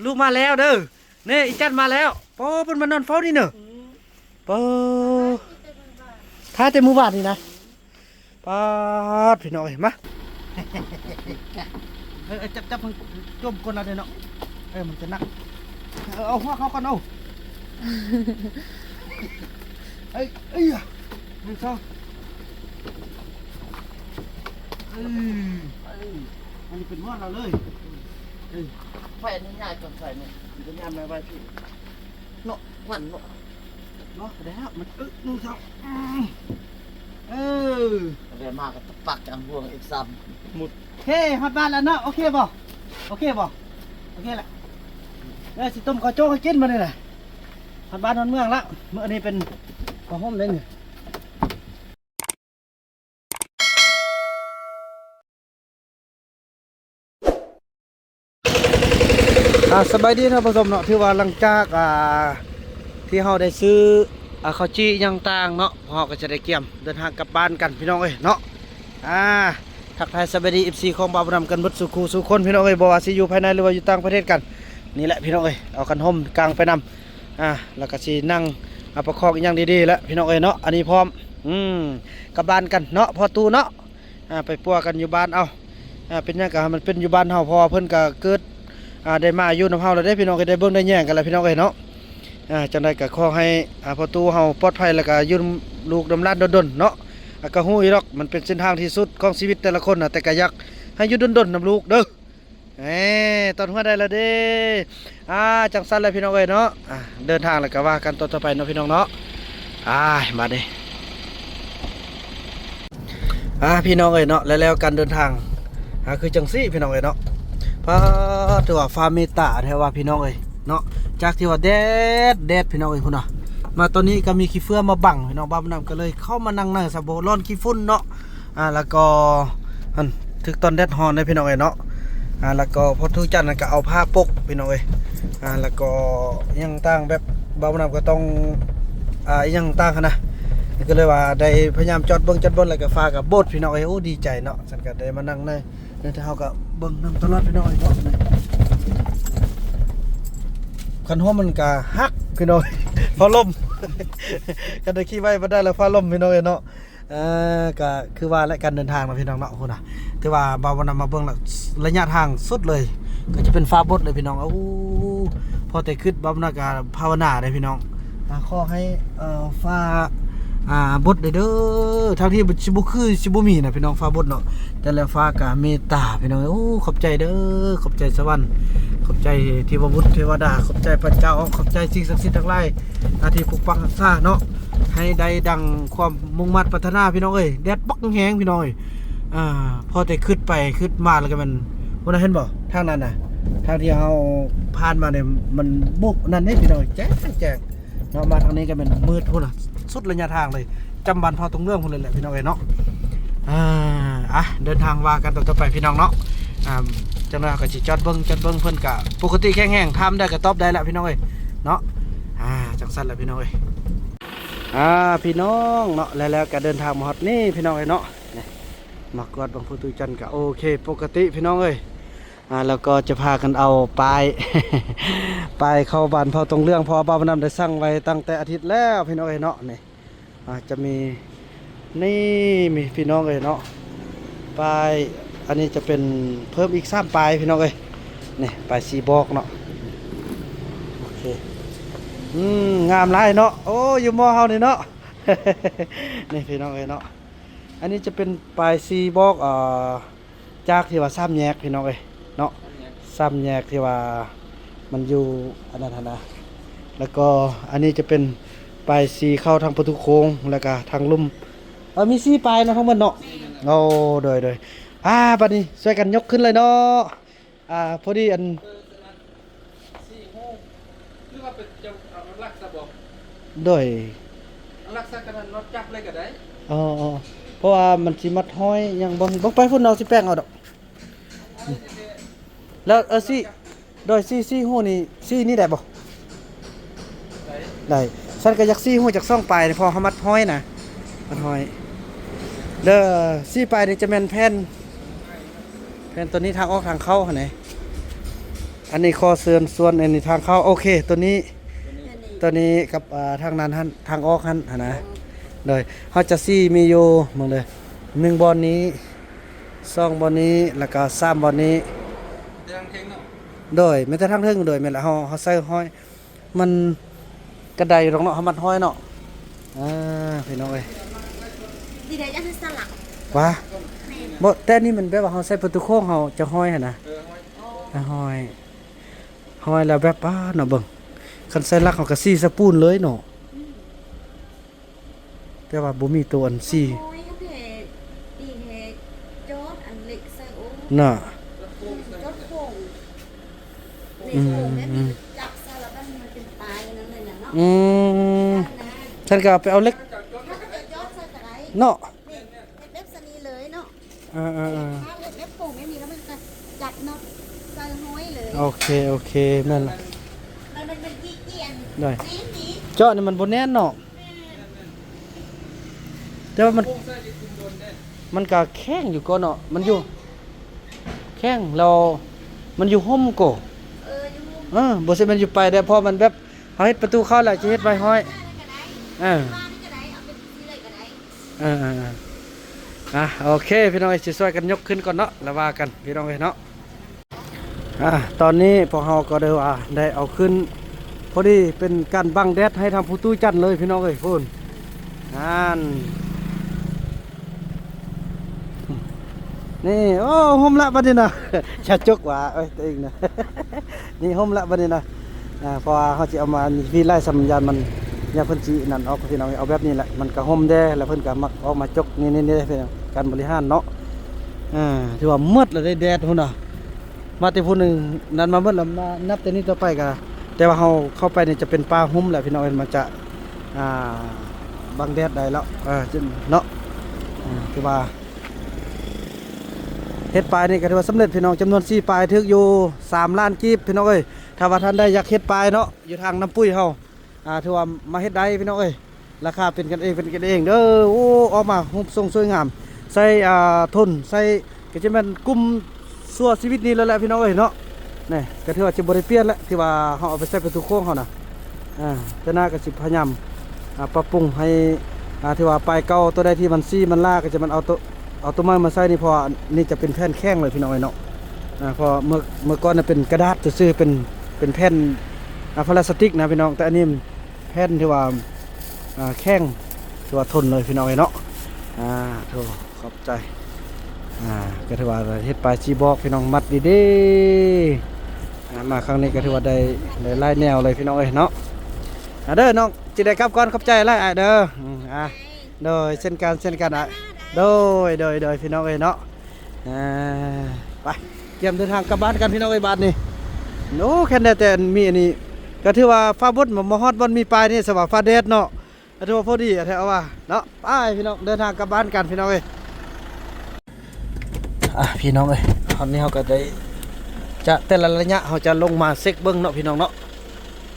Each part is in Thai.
ลูกมาแล้วเด้อเนี่ยอีจันมาแล้วปอเพิ่นมานอนเฝ้านี่เนอะปอท้าแต่มือบาทนี่นะปาดพี่น้องเห็นไหมจับจมก้นเราเด้อเนาะมันจะนักเอาหัวเขาก่อนเอาเอ้ยนี่ซะอันนี้เป็นหัวเราเลยไฟนี่ง่ายกว่าไฟเนี่ย จะงานมาไว้พี่ เนาะหวันเนาะ เนาะแล้วมันนู่นซะเดี๋ยวมากับปักจังห่วงอีกซ้ำ หมดโอเคฮอดบ้านแล้วเนาะโอเคบ่โอเคแหละสิต้มข้าวโจ๊กให้กินมาเลยนะฮอดบ้านฮอดเมืองแล้วเมื่อนี้เป็นข้าวหอมเลยนี่สบายดีท่านผู้ชมเนาะที่ว่าหลังจากที่เราได้ซื้อข้าวจี่ยังต่างเนาะเราก็จะได้เกี่ยมเดินทางกลับบ้านกันพี่น้องเอ้ยเนาะทักทายสบายดีFCของบ่าวดำกันเบิดสู่คู่สู่คนพี่น้องเอ้ยบ่ว่าสิอยู่ภายในหรือว่าอยู่ต่างประเทศกันนี่แหละพี่น้องเอ้ยเอากันห่มกลางไปนำแล้วก็สินั่งประคองอีกอย่างดีๆแล้วพี่น้องเอ้ยเนาะอันนี้พร้อมกลับบ้านกันเนาะพอตู้เนาะไปปัวกันอยู่บ้านเอาเป็นหยังก็มันเป็นอยู่บ้านเฮาเพราะว่าเพิ่นก็เกิดได้มาอยู่นำเฮาแล้วได้พี่น้องก็ได้เบิ่งได้แย่งกันแล้วพี่น้องเอ้ยเนาะจังได๋ก็ขอให้พอตู้เฮาปลอดภัยแล้วก็อยู่ลูกดำลานดนๆเนาะก็ฮู้อีหรอกมันเป็นเส้นทางที่สุดของชีวิตแต่ละคนแต่ก็อยากให้อยู่ดนๆนำลูกเด้อตอนหัวได้แล้วเด้จังซั่นแล้วพี่น้องเอ้ยเนาะเดินทางแล้วก็ว่ากันต่อไปเนาะพี่น้องเนาะมาเด้พี่น้องเอ้ยเนาะแล้วกันเดินทางคือจังซี่พี่น้องเอ้ยเนาะเพราะถือว่าฟาร์มเมตาแท้ว่าพี่น้องเอ้ยเนาะจากที่ว่าแดดพี่น้องเอ้ยพุ่นน่ะมาตอนนี้ก็มีขี้เฟื่อมาบังพี่น้องบ้านน้ำก็เลยเข้ามานั่งในสะโบร้อนขี้ฝุ่นเนาะแล้วก็ถึกตอนแดดฮ้อนเลยพี่น้องเอ้ยเนาะแล้วก็พอทุกจันทร์ก็เอาผ้าปกพี่น้องเอ้ยแล้วก็ยังต่างแบบบ้านน้ำก็ต้องยังต่างนะก็เลยว่าได้พยายามจอดเบิ่งแล้วก็ฟ้ากับโบดพี่น้องเอ้ยโอ้ดีใจเนาะฉันก็ได้มานั่งในเฮาก็เบิ่งน้ำตลอดพี่น้องเอ้ยเนาะคันหัวมันก็ฮักพี่น้องฟ้าลมก็ได้ขี่ไว้บ่ได้แล้วฟ้าลมพี่น้องเนาะก็คือว่าและการเดินทางนะพี่น้องเนาะพุ่นน่ะถือว่าบ่าวนํมาเบิ่งระยะทางสุดเลยก็จะเป็นฟ้าบดเลยพี่น้องพอแต่คิดบ่าวน่ะก็ภาวนาได้พี่น้องขอให้ฟ้าบดเด้อทางที่สิบ่คือสิบ่มีนะพี่น้องฟ้าบดเนาะแต่แล้วฟ้าก็เมตตาพี่น้องขอบใจเด้อขอบใจสวรรค์ขอบใจเทวบุตรเทวดาขอบใจพระเจ้าขอบใจสิ่งศักดิ์สิทธิ์ทั้งหลายที่ปกปักรักษาเนาะให้ได้ดังความมุ่งมั่นปรารถนาพี่น้องเอ้ยแดดบักแห้งพี่น้องเอ้ยพอแต่ขึ้นไปขึ้นมาแล้วก็มันบ่ได้เห็นบ่ทางนั้นน่ะทางที่เฮาผ่านมาเนี่ยมันบุกนั่นนี่พี่น้องแจ้งเนาะมาทางนี้ก็เป็นมืดพุ่นน่ะสุดระยะทางเลยจำบันพอตรงเรื่องพุ่นเลยแหละพี่น้องเอ้ยเนาะเดินทางว่ากันต่อไปพี่น้องเนาะจังหวะก็สิจอดเบิ่งเพิ่นก็ปกติแข็งๆทำได้ก็ตอบได้แล้วพี่น้องเอ้ยเนาะจังซั่นแหละพี่น้องเอ้ยพี่น้องเนาะแล้วก็เดินทางมาฮอดนี่พี่น้องเอ้ยเนาะมากอดบังพุตุจันทร์ก็โอเคปกติพี่น้องเอ้ยแล้วก็จะพากันเอาป้ายเข้าบ้านพอตรงเรื่องพอบ้านนำได้สั่งไว้ตั้งแต่อาทิตย์แล้วพี่น้องเอ้ยเนาะนี่จะมีพี่น้องเอ้ยเนาะป้ายอันนี้จะเป็นเพิ่มอีก3ป้ายพี่น้องเอ้ยนี่ป้าย4บอกเนาะโอเคงามหลายเนาะโอ้อยู่มอเฮานี่เนาะ นี่พี่น้องเอ้ยเนาะอันนี้จะเป็นป้าย4บอกจากที่ว่า3แยกพี่น้องเอ้ยเนาะ3แยกที่ว่ามันอยู่อันนั้นนะแล้วก็อันนี้จะเป็นป้าย4เข้าทางประตูโค้งแล้วก็ทางลุ่มมี4ป้ายเนาะทั้งหมดเนาะโอ้โดยบัดนี้ช่วยกันยกขึ้นเลยเนาะพอดีอันหรือว่าเป็นจะเอาลักซะบ่โดยลักซะกันน็อตจับเลยก็ได้เพราะว่ามันสิมัดห้อยยังบ่ไปพุ่นเอาสิแป้งเอาดอกแล้วโดยซี่ฮู้นี่ได้บ่ได้ฉันก็อยากซี่ฮู้จากซ่องปลายพอเฮามัดห้อยนะมัดห้อยเด้อซี่ปลายนี่จะแม่นแผ่นตัวนี้ทางออกทางเข้าหั่นไหน อันนี้คอเสือนส่วนอันนี้ทางเข้าโอเคตัวนี้ ตัวนี้กับทางนั้นทางออกหั่นนะโดยเฮาจะซี่มีอยู่มึงเลย1บอลนี้2บอลนี้แล้วก็3บอลนี้โดยไม่แต่ทางเทิงโดยแม่นละเฮาใส่ห้อยมันกระไดอยู่ตรงเนาะเฮามัดห้อยเนาะพี่น้องเอ้ย ดีได้จะสลัก ว่าบ่แต่นี่มันแบบว่าเฮาใส่ประตูโค้งเฮาจะห้อยหั่นนะห้อยแล้วแบบเนาะเบิ่งคันใส่ลักเฮาก็ซี่สปูนเลยเนาะแต่ว่าบ่มีตัวอันซี่ โอ้ยเพจดีเพจจอดอันเล็กใส่โอ้ น่ะ จอดโค้งในโค้งเนี่ยมีจับซะแล้วก็มันเป็นปลายนั่นเลยนะเนาะ อืม นะ ฉันก็ไปเอาเล็ก ถ้าจะจอดใส่กระไร เนาะ นี่เล็บสนีเลยเนาะ อ่า ถ้าเล็บโป่งไม่มีแล้วมันจะจับน็อตใส่ห้อยเลย โอเคนั่นล่ะ มันเป็นกี่เกียน ได้ นี่ เจาะนี่มันบ่แน่นเนาะแต่ว่ามันก็แข็งอยู่ก่อนเนาะมันอยู่แข็งเรามันอยู่ห่มโก อยู่ บ่ใช่มันอยู่ไปได้เพราะมันแบบเฮาเฮ็ดประตูเข้าแล้วจะเฮ็ดไว้ห้อยเออ บ้านนี่ก็ได้เอาเป็นที่เลยก็ได้ โอเคพี่น้องสิช่วยกันยกขึ้นก่อนเนาะแล้วว่ากันพี่น้องเนาะตอนนี้พวกเราก็ได้เอาขึ้นพอดีเป็นการบังแดดให้ทำผู้ตู้จันเลยพี่น้องเอ้ยพุ่นนั่นนี่โอ้ห่มละบัดนี้นะ ชะจกว่าเอ้ยตัวเองนะ นี่ห่มละบัดนี้นะเพราะว่าเขาจะเอามาวิไลสัญญาณมันยาเพิ่นสินั่นออกพี่น้องเอาแบบนี้แหละมันก็ห่มแด้แล้วเพิ่นก็มักออกมาจกนี่พี่น้องการบริหารเนาะถือว่ามืดแล้วได้แดดพุ่นน่ะมาแต่ผู้หนึงนั่นมามืดแล้วมานับแต่นี้ต่อไปก็แต่ว่าเราเข้าไปนี่จะเป็นป่าหุ้มแหละพี่น้องมันจะบังแดดได้แล้วเนาะคือว่าเฮ็ดปลายนี่ก็ถือว่าสำเร็จพี่น้องจำนวน4ปลายถึกอยู่3ล้านกีบพี่น้องเอ้ยถ้าว่าท่านได้อยากเฮ็ดปลายเนาะอยู่ทางน้ำปุ้ยเฮาถือว่ามาเฮ็ดได้พี่น้องเอ้ยราคาเป็นกันเองเด้อโอ้ออกมารูปทรงสวยงามใส่ทนใส่ก็จะเป็นกลุ่มชั่วชีวิตนี้แล้วแหละพี่น้องเอ้ยเนาะนี่ก็ถือว่าจะบ่ได้เปลี่ยนแล้วที่ว่าเฮาเอาไปใส่ประตูโค้งเฮาน่ะแต่หน้าก็สิพยายามปรับปรุงให้ที่ว่าปลายเก่าตัวใดที่มันซี่มันลากก็จะมันเอาตัวไม้มาใส่นี่พอนี่จะเป็นแผ่นแข้งเลยพี่น้องเนาะพอเมื่อก่อนน่ะเป็นกระดาษซื่อๆเป็นแผ่นพลาสติกนะพี่น้องแต่อันนี้แผ่นที่ว่าแข้งที่ว่าทนเลยพี่น้องเนาะโธ่ขอบใจก็ถือว่าเฮ็ดปลายชีบอกพี่น้องมัดดีๆมาครั้งนี้ก็ถือว่าได้ไล่แนวเลยพี่น้องเนาะเด้อน้องจิได้กลับก่อนขอบใจไล่เด้อโดยเช่นกันโดยพี่น้องเนาะไปเตรียมเดินทางกลับบ้านกันพี่น้องบ้านนี่โอ้แค่ได้แต่มีอันนี้ก็ถือว่าฟ้าบดมาฮอดบนมีปลายนี่สว่าฟ้าแดดเนาะก็ถือว่าพอดีแท้เอาว่าเนาะไปพี่น้องเดินทางกลับบ้านกันพี่น้องพี่น้องตอนนี้เราก็ได้จะแต่ละระยะเราจะลงมาเซ็กเบิ้งเนาะพี่น้องเนาะ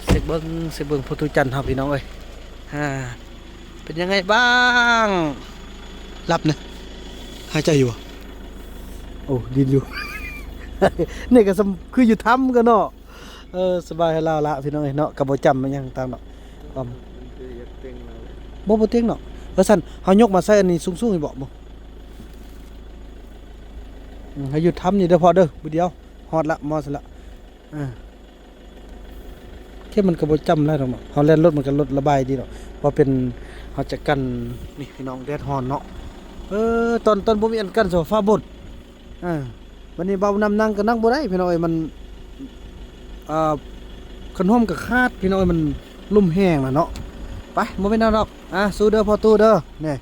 เซ็กเบิ้งพุทธจันทร์ครับพี่น้องเป็นยังไงบ้างหลับเนี่ยหายใจอยู่โอ้ดินอยู่ นี่ก็คืออยู่ถ้ำกันเนาะสบายให้เราละพี่น้องเนาะกับบ่จำมันยังตามเนาะบ่เตียงเนาะสั่นเฮายกมาใส่อันนี้สูงๆอีบ่ให้หยุดทำนี่เด้อพอเด้อบุเดียวฮอดละมอสละแค่มันก็บ่จำได้ดอกเนาะเฮาแล่นรถมันก็รถระบายดีเนาะเพราะเป็นเฮาจะกันนี่พี่น้องแดดฮ้อนเนาะตอนบ่มีอันกันโซฟาบดวันนี้เบานำนั่งก็นั่งบ่ได้พี่น้องมันคันห่มก็คาดพี่น้องมันลุ่มแห้งแล้วเนาะไปบ่เป็นนั่นดอกสู้เด้อพอตู้เด้อนี่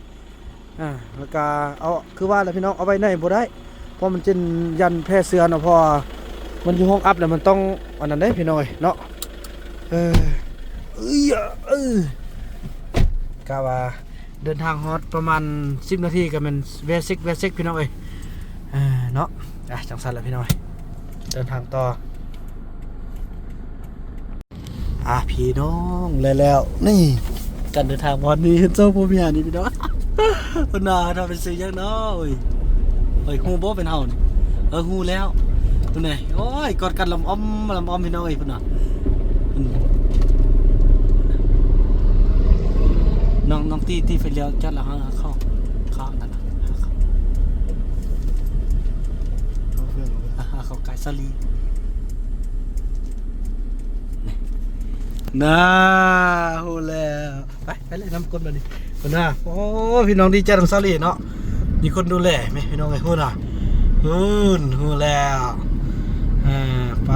แล้วก็เอาคือว่าแล้วพี่น้องเอาไว้ไหนบ่ได้เพราะมันจินยันแพร่เสือเนาะพอมันอยู่ห้องอัพแล้วมันต้องอันนั้นได้พี่น้อยเนาะกะว่าเดินทางฮอดประมาณ10นาทีก็มันเวสิกพี่น้องเนาะจังซั่นแหละพี่น้อยเดินทางต่อพี่น้องแล้วนี่การเดินทางวันนี้เจ้าพ่อเมียนี่พี่น้องเพิ่นน่าทำเป็นซื้อจังเนาะฮู้บ่เป็นเฮานี่ฮู้แล้ว พุ่นนี่โอ้ยกอดกันลำอ้อมพี่น้องเอ้ยพุ่นน่ะน้องที่ไฟเลี้ยวจัดแล้วเข้านั่นน่ะเขาไก่สลีน่าโหแล้วไปเลยน้ำก้นมาดิคนน่ะโอ้พี่น้องดีใจทั้งสลีเนาะมีคนดูแลไหมพี่น้องไอ้หุ่นอ่ะหูแล้วไป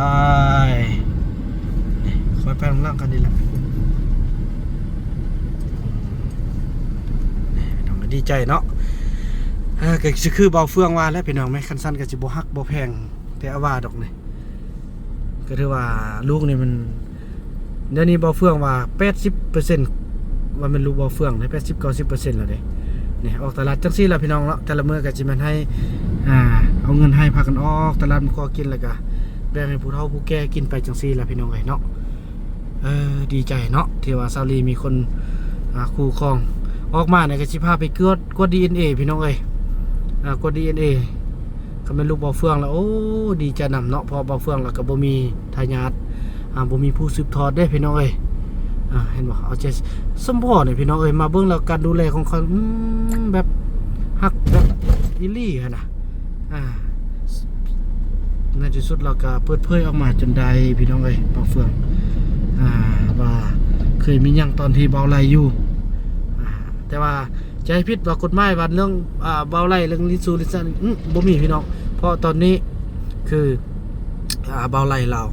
คอยไปข้างล่างกันดีแหละพี่น้องก็ดีใจเนาะก็คือเบาเฟืองว่าแล้วพี่น้องไหมคันสั้นก็จะบ่ฮักบ่แพงแต่อาว่าดอกนี่ก็ถือว่าลูกนี่มันเดี๋ยวนี้เบาเฟืองว่า 80% ว่ามันลูกเบาเฟืองได้80-90% แล้วเด้นี่ออกตลาดจังซี่ล่ะพี่น้องเนาะแต่ละมื้อก็สิมันให้เอาเงินให้พากันออกตลาดมันก็กินแล้วก็แบ่งให้ผู้เฒ่าผู้แก่กินไปจังซี่ล่ะพี่น้องเอ้ยเนาะดีใจเนาะที่ว่าซาวลีมีคนคู่ครองออกมาเนี่ยก็สิพาไปกวด DNA พี่น้องเอ้ยกวด DNA ก็เป็นลูกเบาเฟืองแล้วโอ้ดีใจนำเนาะพอเบาเฟืองแล้วก็บ่มีทายาทบ่มีผู้สืบทอดได้พี่น้องเอ้ยเห็นบ่เอาใจสมพ่อนี่พี่น้องเอ้ยมาเบิ่งแล้วการดูแลของเขาแบบฮักแบบอีหลีหั่นน่ะในที่สุดเราก็เปิดเผยออกมาจนได้พี่น้องเอ้ยเบาเฟืองว่าเคยมีหยังตอนที่เบาไหลอยู่แต่ว่าใจผิดว่ากฎหมายว่าเรื่องเบาไหลเรื่องลิซูลิซันบ่มีพี่น้องเพราะตอนนี้คือเบาไหลเรา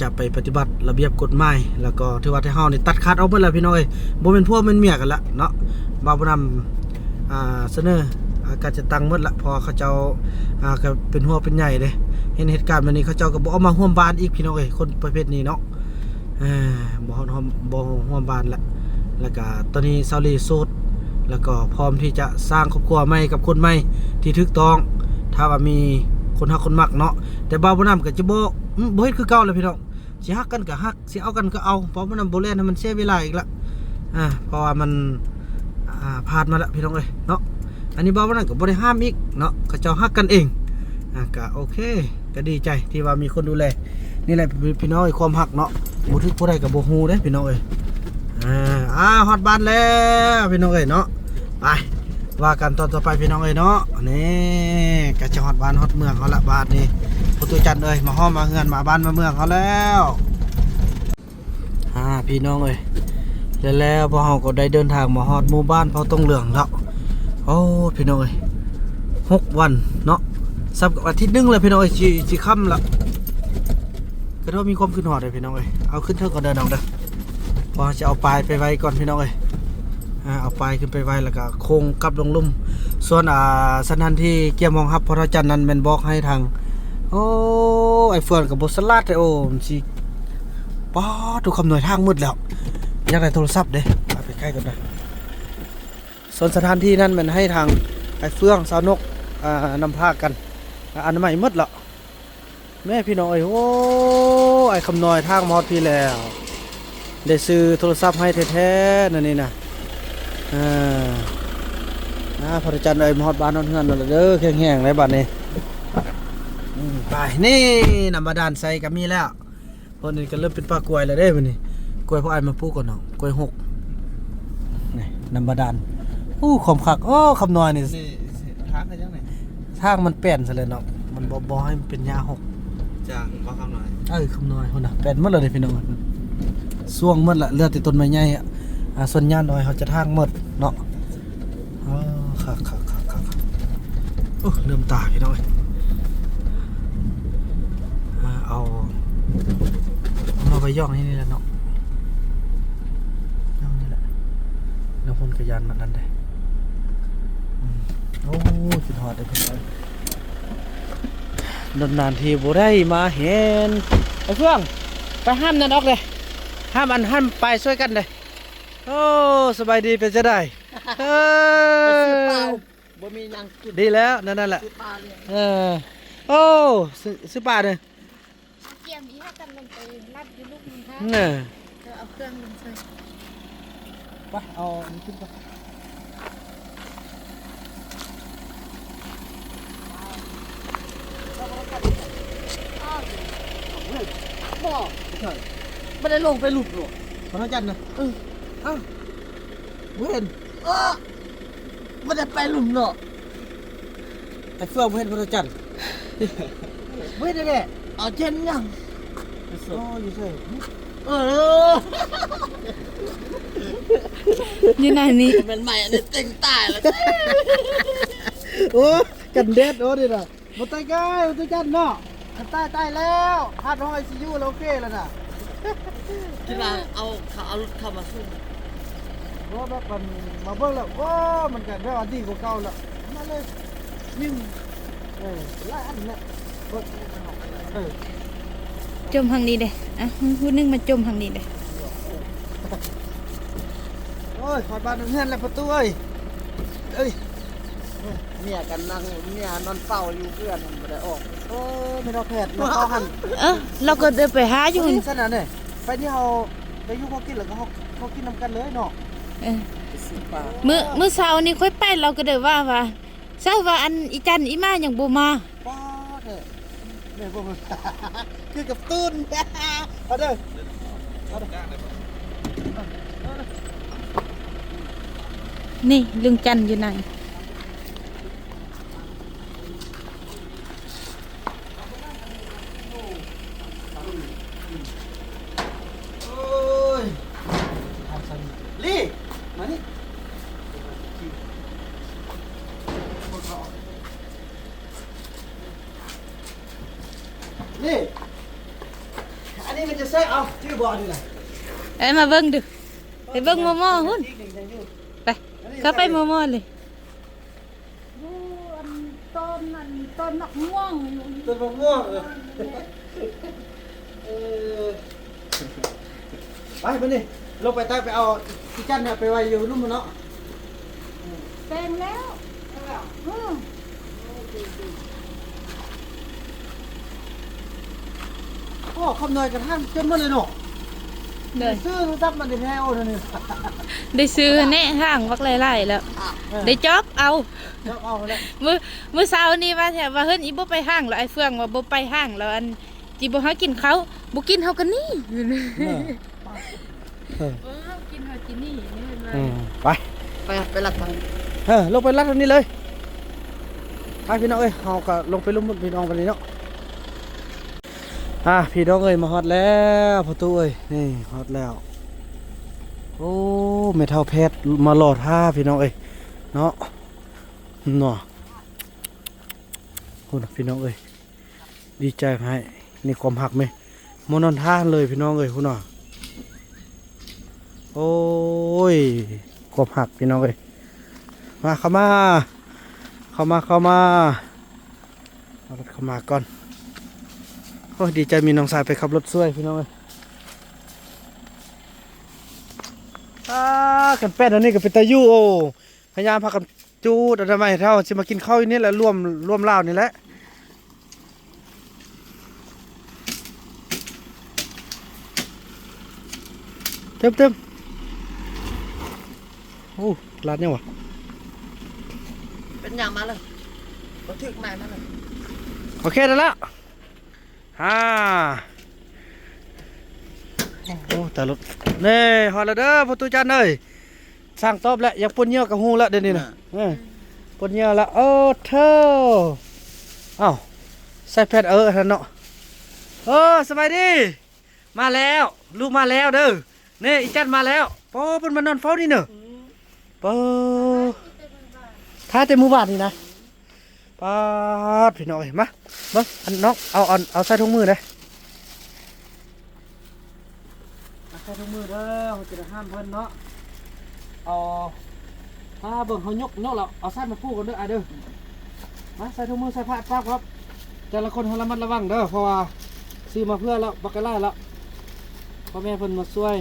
จะไปปฏิบัติระเบียบกฎหมายแล้วก็ถือว่าที่เฮานี่ตัดขาดออกไปแล้วพี่น้องเอ้ยบ่เป็นพวกเป็นเมียกันละเนาะบ่าวบ่นำเสนอการจะตั้งหมดละพอเขาเจ้าก็เป็นหัวเป็นใหญ่เด้เห็นเหตุการณ์แบบนี้เขาเจ้าก็บ่เอามาร่วมบ้านอีกพี่น้องเอ้ยคนประเภทนี้เนาะบ่ร่วมบ้านละแล้วก็ตอนนี้ซาลีโสดแล้วก็พร้อมที่จะสร้างครอบครัวใหม่กับคนใหม่ที่ถูกต้องถ้าว่ามีคนฮักคนมักเนาะแต่บ่าวบ่นำก็จะบ่เฮ็ดคือเก่าแล้วพี่น้องสิฮักกันก็ฮักสิเอากันก็เอาเพราะมันบ่แล่นให้มันเสียเวลาอีกละเพราะว่ามันผ่านมาแล้วพี่น้องเอ้ยเนาะอันนี้บ่าวนั้นก็บ่ได้ห้ามอีกเนาะเขาเจ้าฮักกันเองก็โอเคก็ดีใจที่ว่ามีคนดูแลนี่แหละพี่น้องความฮักเนาะบ่ทึกผู้ใดก็บ่ฮู้เด้พี่น้องเอ้ยฮอดบ้านแล้วพี่น้องเอ้ยเนาะไปว่ากันตอนต่อไปพี่น้องเอ้ยเนาะนี่ก็จะฮอดบ้านฮอดเมืองเขาละบาดนี้พุทธจันทร์เอ้ยมาห้อมมาเฮือนมาบ้านมาเมืองเขาแล้วพี่น้องเอ้ยแล้วพอเฮาก็ได้เดินทางมาฮอดหมู่บ้านเผาตงเหลืองแล้วโอ้พี่น้องเอ้ย6 วันเนาะสัปดาห์อาทิตย์นึงเลยพี่น้องเอ้ยสิค่ำละก็เท่ามีความขึ้นฮอดเลยพี่น้องเอ้ยเอาขึ้นเถอะก่อนเด้อน้องเด้อพอจะเอาปลายไปไว้ก่อนพี่น้องเอ้ยเอาปลายขึ้นไปไว้แล้วก็โค้งกลับลงลุ่มส่วนสถานที่เกี่ยมองรับพระจันทร์นั้นแม่นบอกให้ทางโอ้ไอ้เฟื่อนกับบสลัดโอ้มันสิป๊อถูกคำนวณทางมืดแล้วอยากได้โทรศัพท์เด้ไปใกล้กันนะส่วนสถานที่นั้นมันให้ทางไอ้เฟื่องสาวนกนำพากันอันใหม่มืดแล้วแม่พี่น้องเอ้ยโอ้ไอ้คำนวณทางมอดพี่แล้วได้ซื้อโทรศัพท์ให้แท้ๆนั่นนี่นะพระจันทร์เอ้ยมอดบ้านนอนเฮือนนั่นเด้อแห้งๆในบ้านนี้ไปนี่น้ำบาดาลใส่ก็มีแล้วตอนนี้ก็เริ่มเป็นปลากล้วยแล้วเด้มื้อนี้กล้วยพวกไอ้มาปลูกก่อนเนาะกล้วยหกนี่น้ำบาดาลขมคักคำน้อยนี่ทางได้จังได๋ทางมันแป้นซะเลยเนาะมันบ่ให้มันเป็นหญ้าหกจ้างบ่คำน้อยคำน้อยพุ่นน่ะแป้นหมดเลยพี่น้องส่วงหมดละเหลือแต่ต้นไม้ใหญ่ส่วนหญ้าน้อยเขาจะทางหมดเนาะคักเริ่มตาพี่น้องเอามาไปย่องนี่แหละเนาะย่องนี่แหละแล้วพ่นกระยานมันนั่นได้โอ้สุดยอดเลยพี่น้องนานๆทีบ่ได้มาเห็นไอ้เฟื่องไปห้ามนั่นออกเลยห้ามไปช่วยกันเลยโอ้สบายดีเป็นจะได้บ่มีหยังกินดีแล้วนั่นแหละโอ้ซื้อปลาเลยเกี่ยมอีให้กันลงไปรัดอยู่ลูกนึงค่ะเอาเครื่องลงใส่ไปเอาอันนี้ขึ้นไป ใช่ ไม่ได้ลงไปหลุดหรอก พระจันทร์นะอ้าวเว้น ไม่ได้ไปหลุมเนาะ ไอ้เฟื่องเว้นพระจันทร์เว้นได้แหละ เอาเช่นยัง โอ้ยใช่ เออ อยู่ไหนนี่ เป็นใหม่อันนี้เต็งตายแล้ว โอ้กันเด็ดโอ้ดิน่ะบ่ตายกายบ่ตายจันเนาะกันตายแล้วพาดห้อง ICU แล้วโอเคแล้วน่ะ ที่ว่าเอาเขาเอารถเข้ามาสู้ เพราะแบบมันมาเบิ่งแล้วโอ้มันก็ได้ว่าดีกว่าเก่าแล้วมาเลยยิ่งหลายอันน่ะเบิ่งเออ จมทางนี้เด้อ่ะผู้นึงมาจมทางนี้เด้ โอ้ยขอบ้านเฮือนแล้วประตูเอ้ยเอ้ย เมียกันนั่งเมียนอนเฝ้าอยู่เพื่อนมันไม่ได้ออก โอ้ไม่ต้องแพทย์มาเข้าหัน เราก็เดินไปหาอยู่ สนั่นเนี่ยไปที่เฮาไปอยู่เขากินแล้วก็เขากินนำกันเลยเนาะ เออ ไปซื้อปลา มื้อเช้านี่ค่อยไปเราก็เดินว่าเช้าว่าอันอีจันอีมายังบ่มา ป้าเด้อเนี่ยพวกมัน คือกับตูน เอาเด้อเอาเด้อ นี่ลุงจันอยู่ไหน โอ้ยลี่มานี่นี่อันนี้มันจะใส่เอาชื่อบ่อนี่แหละ เอ้ยมาเบิ่งดูไปเบิ่งหม้อๆหุ่นไปเข้าไปหม้อๆเลยต้นมะม่วง ต้นมะม่วงไปมานี่ลงไปใต้ไปเอาที่จันเนี่ยไปไว้อยู่รุ่มมันเนาะ แปลงแล้วอือ โอ้คำนวณกระทั่งจนมาเลยเนาะ เลย ซื้อรู้จักมันได้แพ้โอ้นี่ ได้ซื้อแน่ห้างวักหลายๆแล้วได้จ๊อบเอา จับเอาไปแล้ว มื้อเช้านี้ว่าแถวว่าเฮิรนอีบ่ไปห้างแล้วไอ้เฟืองว่าบ่ไปห้างแล้วอันจิบ่หากินเขาบ่กินเฮากันนี่เฮากินเฮากินนี่ไปไปหลักทาง ลงไปรัดตรงนี้เลยไปพี่น้องเอ้ยเฮาก็ลงไปลุ่มพี่น้องไปเลยเนาะพี่น้องเอ้ยมาฮอดแล้วประตูเอ้ยนี่ฮอดแล้วโอ้ไม่เท่าแพทย์มาหลอดท่าพี่น้องเอ้ยเนาะเนาะคุณพี่น้องเอ้ยดีใจให้นี่ความหักไหมมานอนท่าเลยพี่น้องเอ้ยคุณเนาะโอ้ยความหักพี่น้องเอ้ยมาเข้ามาเอารถเข้ามาก่อนโอ้ดีใจมีน้องสายไปขับรถช่วยพี่น้องเอ้ยกันแป้นอันนี้ก็เป็นตายู่โอ้พยายามพากันจูดอะไรไม่เท่าจะมากินข้าวอยู่นี่แหละร่วมเล่านี่แหละเต็มโอ้ร้านเนี่ยวะ เป็นอย่างมาเลยบันทึกใหม่มาเลย โอเคได้แล้วโอ้แต่รถนี่ฮอลเดอร์ประตูจันเลยสร้างตอบแล้วอยากปนเยี่ยวกับหูแล้วเดี๋ยวนี้นะปนเยี่ยวแล้วโอ้เธอเอ้าใส่แพทท่านเนาะสบายดีมาแล้วลูกมาแล้วเด้อนี่อีจันมาแล้วปอเพิ่นมานอนเฝ้านี่เนอะปอท้าเต็มหมู่บ้านนี่นะปาดพี่น้อยมาเบิ่งอันน้องเอาใส่ถุงมือเลยใส่ถุงมือเด้อเขาจะห้ามเพิ่นเนาะเอาถ้าเบิ่งเขายกแล้วเอาใส่มาพูกันเด้อเด้อมาใส่ถุงมือใส่ผ้าปั๊บครับแต่ละคนเขาระมัดระวังเด้อเพราะว่าซื้อมาเพื่อแล้วบักกะไล่แล้วพ่อแม่เพิ่นมาช่วย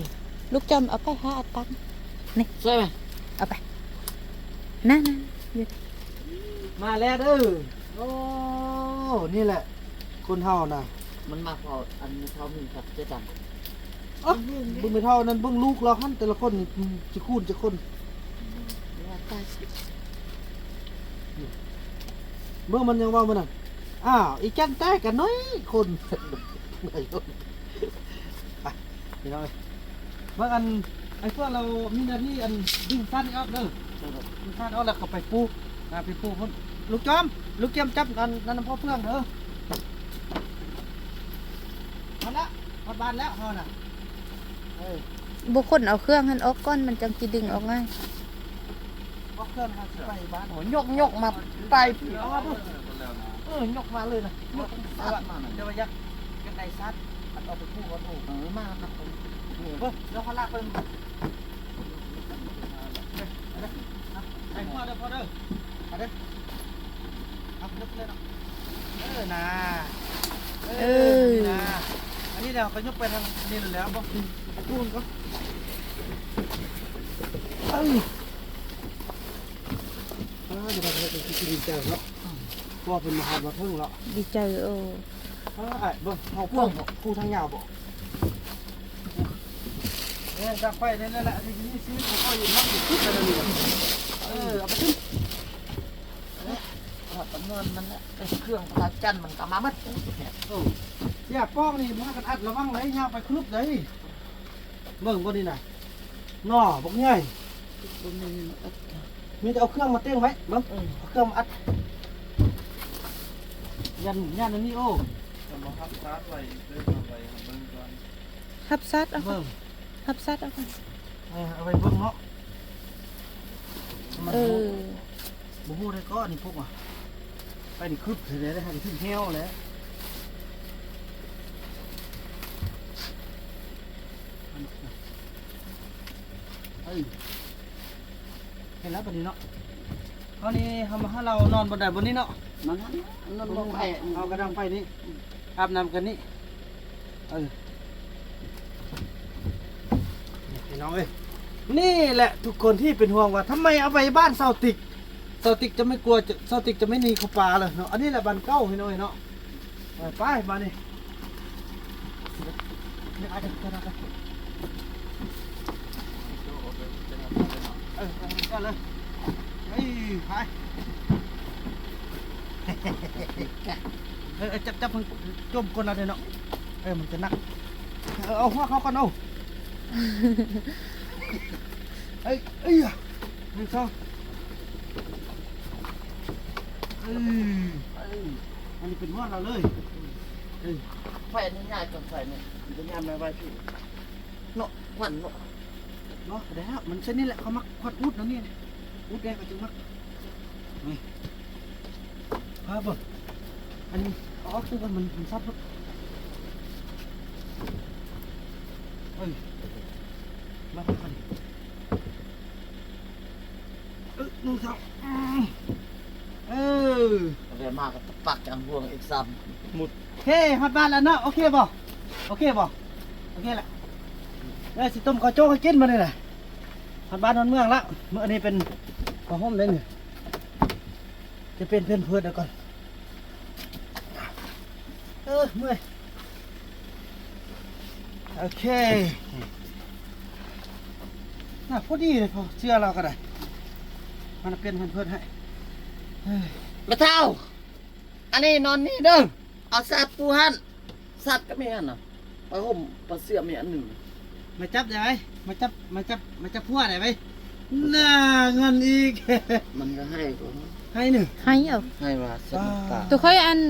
ลูกจอมเอาไปหาอัดตังนี่ ช่วยไหม เอาไปนั่น มาแล้วเด้อโอ้นี่แหละคนเฮาน่ะ มันมาพออันนี้เขามีครับเจ๊ตัง บึงไม่เท่านั้นเบิ่งลูกเราหั่นแต่ละคนจะคูณจะคนเบิ่งมันยังว่ามันน่ะอีจันแต่กันน้อยคน พี่น้องเมื่ออันไอ้พวกเรามีหน้าที่อันดึงสั้นออกเด้อดึงสั้นออกแล้วก็ไปปูไปปูพุ่นลูกจอมลูกเกียมจับนั่นพ่อเพื่อนเด้อมาละพอดบานแล้วเฮาน่ะบุคคลเอาเครื่องหันออกก้อนมันจังสิดึงออกง่าย พ่อเพื่อนเฮาสิไปบ้าน โหยกมาไตพี่เอามาดูยกมาเลยนะยกซัดมา เดี๋ยวยักกันไดซัดอันเอาไปปูกันโอ้ มาครับผม เบิ่งแล้วเขาลากเบิ่งไอ้พ่อเด้อพ่อเด้อเอาเด้อเอาลึกเลยเนาะนะนะอันนี้เดี๋ยวเขายกไปทางนี้แล้วบ่พูนก็เอ้ยเดี๋ยวเราจะกินเจ้าเนาะเพราะเป็นมหาบัตรเพิ่งแล้ว ดีใจโอ้ เบิ่งเอาพ่วงคู่ทางยาวบ่เนี่ยจับไปนั่นแหละที่นี่ชีวิตของเขาอยู่นักอยู่ขึ้นไปเลยเอาไปขึ้น ตำเงินมันเครื่องพระจันทร์มันก็มามัด อย่าป้องนี่มากันอัดระวังเลยอย่าไปคลุบเลยเบิ่งบ่นี่น่ะน้อบอกง่ายมีแต่เอาเครื่องมาเต้งไว้เบิ่งเอาเครื่องมาอัดยันอันนี้โอ้ ทับซัดเอา เบิ่ง ทับซัดเอาก่อน เอาไปเบิ่งเนาะ Ừ. บ่ฮู้ได้ก็นี่พวกว่ะไปนี่คึบเสร็จแล้วให้ขึ้นเหี่ยวแล้วเห็นแล้วบัดนี้เนาะตอนนี้เรานอนบนใดบนนี้เนาะ มันนั่นลงไป เอากระดังไฟนี้อาบน้ำกันนี่พี่น้องเอ้ยนี่แหละทุกคนที่เป็นห่วงว่าทำไมเอาไปบ้านเซาติกจะไม่กลัวเซาติกจะไม่หนีเข้าป่าเลยเนาะอันนี้แหละบ้านเก่าพี่น้องเนาะไปมานี่นี่อาจจะกันนะกันเลยไปจับจมคนละเนาะมันจะนักเอาหัวเขากันเอานี่ซะอันนี้เป็นหัวเราเลย ไฟนี่ง่ายกับไฟนี่จะง่ายไหมไว้พี่เนาะหวันเนาะ เนาะแล้วมันเช่นนี้แหละเขามักควัดอุดนะนี่อุดแดงก็จึงมักนี่พาบ่อันนี้ออกซึ่งมันซับรถมาพบกันนู่นครับเรียนมากกับปักจังห่วงอีกซ้ำหมด โอเคฮอดบ้านแล้วเนาะโอเคบ่โอเคแหละสิต้มข้าวโจ๊กให้กินมาเลยนะฮอดบ้านฮอดเมืองละเมื่อนี้เป็นข้าวหอมเลยนี่จะเป็นเพื่อนเดี๋ยวก่อนเมื่อยโอเคน่าพอดีเลยพอเชื่อเราก็ได้มันเป็นเพื่อนให้ มาเท่าอันนี้นอนนี่เด้อเอาสัตว์ปูหันสัตว์ก็ไม่หันอ่ะไปห่มไปเสื้อมีอันหนึ่ง มาจับได้ไหมมาจับพัวได้ไหมน่าเงินอีก มันก็ให้ก็ ให้หนึ่ง ให้เอา ให้ว่าสนุกตา ตัวค่อยอัน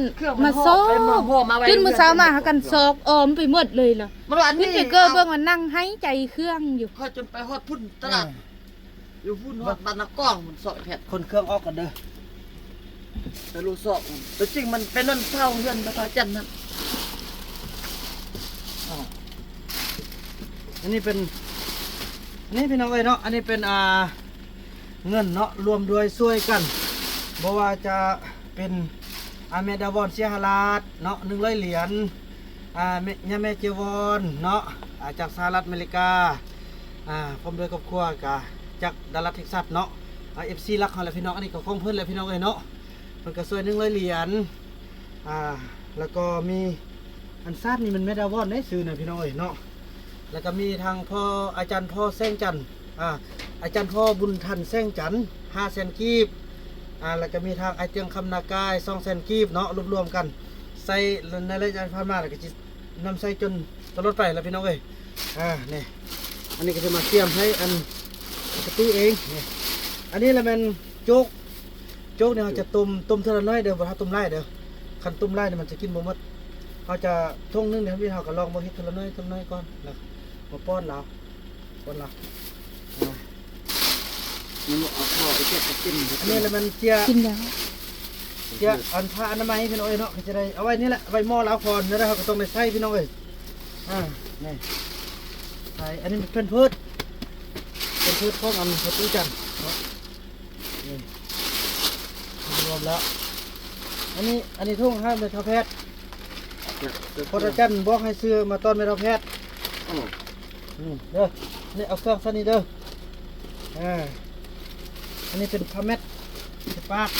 มาโซกขึ้นมือเช้ามาหากันโซกออมไปหมดเลยล่ะ มันวัน ขึ้ นี้ นไปเกอร์เบิ่งว่านั่งให้ใจเครื่องอยู่ ค่อยจนไปฮอดพุ่นตลาดอยู่พุ่นฮอดบ้านนักกล้องมันสอยแผด คนเครื่องออกกันเด้อ แต่รู้สอบแต่จริงมันเป็นนั่นเท่าเพื่อนพระจันทร์นั่น อันนี้เป็นนี่พี่น้องเอ้ยเนาะอันนี้เป็นเงินเนาะรวมด้วยช่วยกันบ่ว่าจะเป็นเมดาวอนเสียหลาดเนาะ100 เหรียญยาแม่เจวอนเนาะจากสหรัฐอเมริกาพร้อมด้วยครอบครัวกะจากดัลลัสเท็กซัสเนาะFC รักเขาแหละพี่น้องอันนี้ก็ของเพิ่นแหละพี่น้องเอ้ยเนาะมันก็ช่วย100 เหรียญแล้วก็มีอันซาดนี่มันเมดาวอนได้ซื้อน่ะพี่น้องเอ้ยเนาะแล้วก็มีทางพ่ออาจารย์พ่อแซงจันทร์อาจารย์พ่อบุญทันแซงจันทร์500,000 กีบแล้วก็มีทางไอเตียงคำนากาย200,000 กีบเนาะรวมๆกันใส่ในระยะผ่านมาแล้วก็จะนำใส่จนตลอดไปแล้วพี่น้องเอ้ย นี่อันนี้ก็จะมาเตรียมให้อันประตูเองนี่อันนี้แหละมันโจ๊กเนี่ยเราจะต้มเท่าน้อยเดี๋ยวพอต้มไล่เดี๋ยวคันต้มไล่เนี่ยมันจะกินบ่หมดเขาจะท่งนึงเดี๋ยวพี่เขาก็ลองมาเฮ็ดเท่าน้อยก่อนแล้วมาป้อนเรามันเอาข้าวไอ้เจ็บไปกิน อันนี้แหละมันเจีย กินแล้ว อันผ้าอนามัยพี่น้องเอ้ยเนาะจะได้เอาไว้นี่แหละไว้หม้อลาวพรแล้วเขาก็ต้องได้ใส่พี่น้องเอ้ยนี่ใส่อันนี้เป็นพืชของอันประตูจันเนาะนี่รวมแล้วอันนี้ทุ่งห้ามเป็นทัพแพทย์พอตาจันบอกให้ซื้อมาตอนเป็นทัพแพทย์เด้อนี่เอาเครื่องซะนี่เด้ออันนี้เป็นผ้าแมทเป็นปาก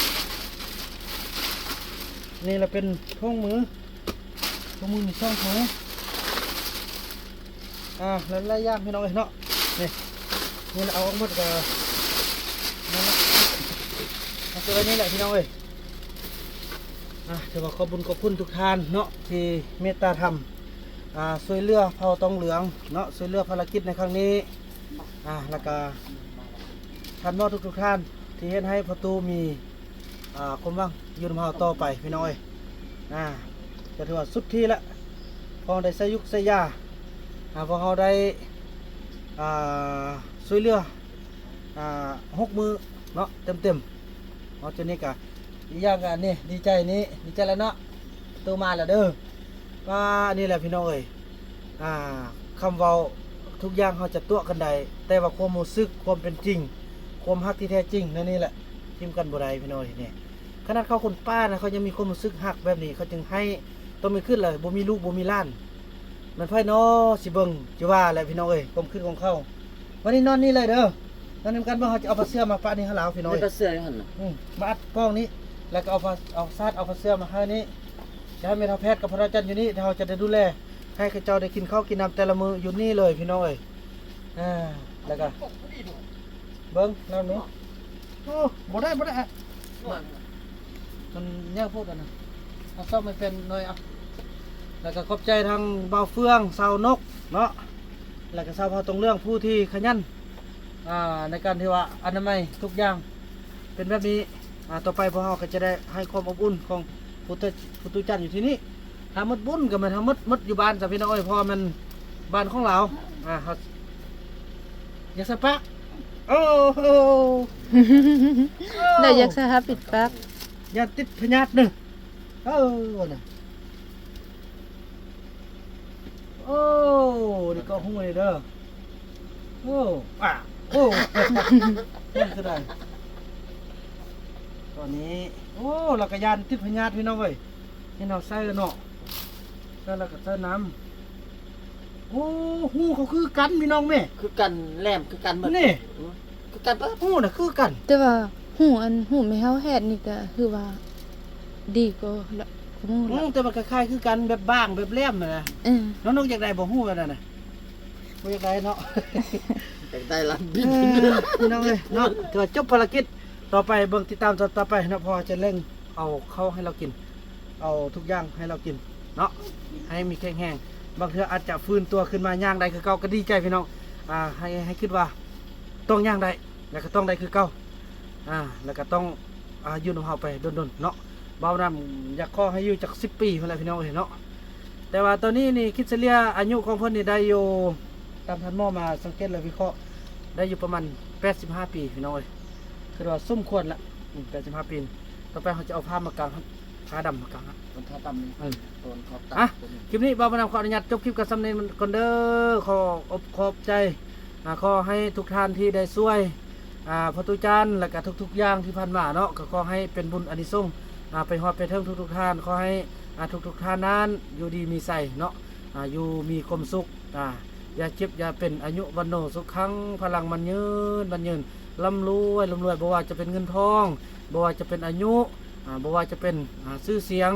นี่เราเป็นทุ่งมือมีช่องหูแล้วไล่ย่างพี่น้องเนาะนี่เราเอาหมดกับนั่นละเอาตัวนี้แหละพี่น้องถือว่าขอบคุณทุกท่านเนาะที่เมตตาธรรมช่วยเหลือเผ่าตองเหลืองเนาะช่วยเหลือภารกิจในครั้งนี้แล้วก็ท่านมอทุกท่านที่เห็นให้ประตูมีความว่างยืนเผ่าต่อไปพี่น้องจะถือว่าสุดที่ละพอได้ใส่ยุกใส่ยาพอเขาได้ช่วยเหลือ6 มือเนาะเต็มเอาจนนี้กะอีกอย่างกันนี่ดีใจแล้วเนาะตัวมาแล้วเด้อว่านี่แหละพี่น้องคำเว้าทุกอย่างเขาจะตัวกันได้แต่ว่าความรู้สึกความเป็นจริงความฮักที่แท้จริงนี่แหละทิมกันบ่ได้พี่น้องนี่ขนาดเขาคนป้านะเขายังมีความรู้สึกฮักแบบนี้เขาจึงให้ต้องมีขึ้นเลยบ่มีลูกบ่มีล้านมันไพ่นอสิเบิ่งจะว่าแหละพี่น้องความขึ้นของเขาวันนี้นอนนี่เลยเด้อนอนนำกันว่าเขาจะเอาผ้าเสื้อมาปะนี่ให้เราพี่น้อง เสื้อหั่นน่ะ มาอัดกล้องนี้แล้วก็เอาซาดเอาผ้าเสื้อมาให้นี้จะให้เมทาแพทย์กับพระอาจารย์อยู่นี่เราจะได้ดูแลให้ข้าเจ้าได้กินข้าวกินน้ำแต่ละมื้ออยู่นี่เลยพี่น้องแล้วก็เบิ่งแล้วหนูบ่ได้มันยากพูดนะเอาซ่อมไม่เป็นหน่อยแล้วก็ขอบใจทางเบาเฟืองสาวนกเนาะแล้วก็สาวเผาตรงเรื่องผู้ที่ขยันในการที่ว่าอนามัยทุกอย่างเป็นแบบนี้ต่อไปพวกเราก็จะได้ให้ความอบอุ่นของพุทธจันทร์อยู่ที่นี่ทำมดบุญกับมันทำมดอยู่บ้านจ้ะพี่น้องเพราะมันบ้านของเราอยากสปะโอ้โห ได้อยากสหปิดปาก อย่าติดพญาติหนึ่งน่ะโอ้นี่ก็หูเลยเด้อโอ้นี่คือได้ตอนนี้เราก็ยานติดพญาติพี่น้องเว้ยนี่เราใส่แล้วเนาะใส่แล้วก็ใส่น้ำหูเขาคือกันพี่น้องแม่ คือกันแหลมคือกันหมด นี่ คือกันเปิ้ หูน่ะคือกัน แต่ว่าหูไม่เฮาแฮดนี่ก็คือว่าดีกว่าละหูละ แต่มันคล้ายๆคือกันแบบบ้างแบบแหลมนะน้องๆอยากได้บ่หู้แบบนั้นน่ะบ่อยากได้เนาะ แต่ได้ลำบิน พี่น้องเอ้ยเนาะถือว่าจบภารกิจต่อไปเบิ่งติดตามต่อไปนะพอจะเร่งเอาเข้าให้เรากินเอาทุกอย่างให้เรากินเนาะให้มีแข็งแห้งบางเทื่ออาจจะฟื้นตัวขึ้นมาย่างได้คือเก่าก็ดีใจพี่น้องให้คิดว่าต้องย่างได้แล้วก็ต้องได้คือเก่าแล้วก็ต้องอยู่นำเฮาไปดนๆเนาะเบานำอยากขอให้อยู่จัก10 ปีเพิ่นแหละพี่น้องเนาะแต่ว่าตอนนี้นี่คิดเฉลี่ยอายุของเพิ่นนี่ได้อยู่ตามท่านหมอมาสังเกตและวิเคราะห์ได้อยู่ประมาณ85 ปีพี่น้องคือว่าสมควรละ85 ปีต่อไปเขาจะเอาผ้ามากางผ้าดำมากาง คนท่าตำนี่ต้นขอบตา คลิปนี้บ่าวนำขออนุญาตจบคลิปกับสำเนียงก่อนเด้อขอบใจขอให้ทุกท่านที่ได้ช่วยพระตุจันทร์และก็ทุกๆอย่างที่ผ่านมาเนาะก็ขอให้เป็นบุญอานิสงส์ไปฮอดไปเทิงทุกท่านขอให้ทุกท่านนั้นอยู่ดีมีใส่เนาะอยู่มีความสุขอย่าเจ็บอย่าเป็นอายุวันโนสุขขังพลังมันยืนร่ำรวยบ่ว่าจะเป็นเงินทองบ่ว่าจะเป็นอายุบ่ว่าจะเป็นชื่อเสียง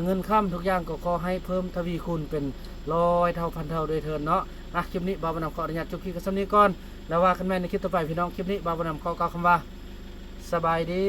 เงินค่ำทุกอย่างก็ขอให้เพิ่มทวีคูณเป็น100 เท่าพันเท่าโดยเถิดเนาะคลิปนี้บ่าวนำขออนุญาตจบคลิปกับสำนี้ก่อนแล้วว่ากันใหม่ในคลิปต่อไปพี่น้องคลิปนี้บ่าวนำขอกล่าวคำว่าสบายดี